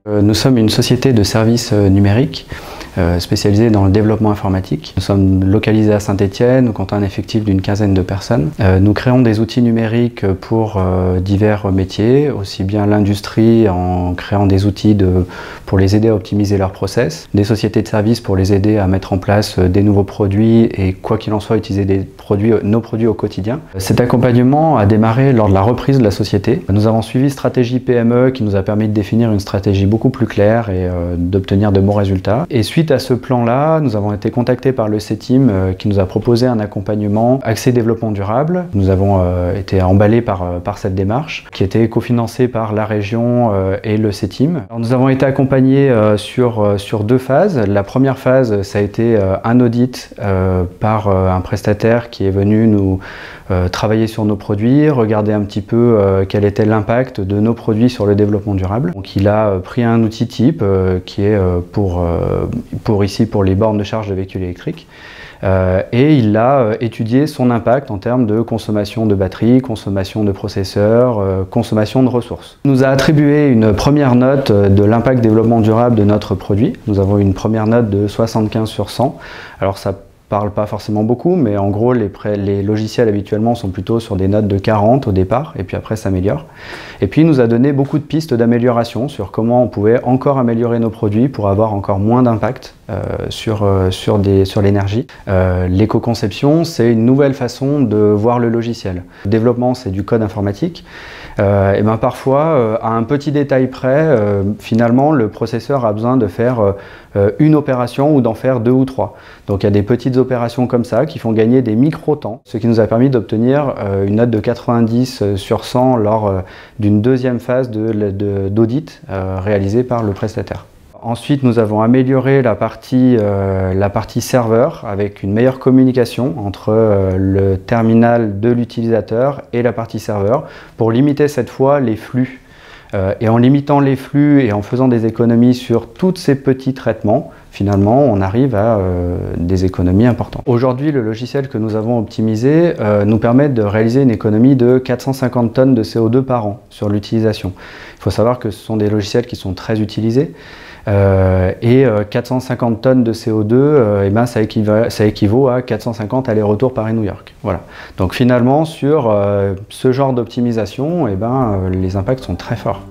Nous sommes une société de services numériques spécialisée dans le développement informatique. Nous sommes localisés à Saint-Étienne, nous comptons un effectif d'une quinzaine de personnes. Nous créons des outils numériques pour divers métiers, aussi bien l'industrie en créant des outils pour les aider à optimiser leurs process, des sociétés de services pour les aider à mettre en place des nouveaux produits et quoi qu'il en soit utiliser nos produits au quotidien. Cet accompagnement a démarré lors de la reprise de la société. Nous avons suivi stratégie PME qui nous a permis de définir une stratégie beaucoup plus claire et d'obtenir de bons résultats. Et suite à ce plan-là, nous avons été contactés par le CETIM qui nous a proposé un accompagnement axé développement durable. Nous avons été emballés par cette démarche qui était cofinancée par la région et le CETIM. Alors, nous avons été accompagnés sur deux phases. La première phase, ça a été un audit par un prestataire qui est venu nous travailler sur nos produits, regarder un petit peu quel était l'impact de nos produits sur le développement durable. Donc il a pris un outil type qui est pour les bornes de charge de véhicules électriques et il a étudié son impact en termes de consommation de batterie, consommation de processeurs, consommation de ressources. Il nous a attribué une première note de l'impact développement durable de notre produit. Nous avons une première note de 75 sur 100. Alors ça parle pas forcément beaucoup, mais en gros les logiciels habituellement sont plutôt sur des notes de 40 au départ et puis après s'améliorent. Et puis il nous a donné beaucoup de pistes d'amélioration sur comment on pouvait encore améliorer nos produits pour avoir encore moins d'impact sur l'énergie. L'éco-conception, c'est une nouvelle façon de voir le logiciel. Le développement, c'est du code informatique. Et ben parfois, à un petit détail près, finalement, le processeur a besoin de faire une opération ou d'en faire 2 ou 3. Donc il y a des petites opérations comme ça qui font gagner des micro-temps, ce qui nous a permis d'obtenir une note de 90 sur 100 lors d'une deuxième phase d'audit réalisée par le prestataire. Ensuite, nous avons amélioré la partie serveur avec une meilleure communication entre le terminal de l'utilisateur et la partie serveur pour limiter cette fois les flux. Et en limitant les flux et en faisant des économies sur tous ces petits traitements, finalement, on arrive à des économies importantes. Aujourd'hui, le logiciel que nous avons optimisé nous permet de réaliser une économie de 450 tonnes de CO2 par an sur l'utilisation. Il faut savoir que ce sont des logiciels qui sont très utilisés. Et 450 tonnes de CO2, eh ben, ça équivaut à 450 allers-retours Paris-New York. Voilà. Donc finalement, sur ce genre d'optimisation, eh ben, les impacts sont très forts.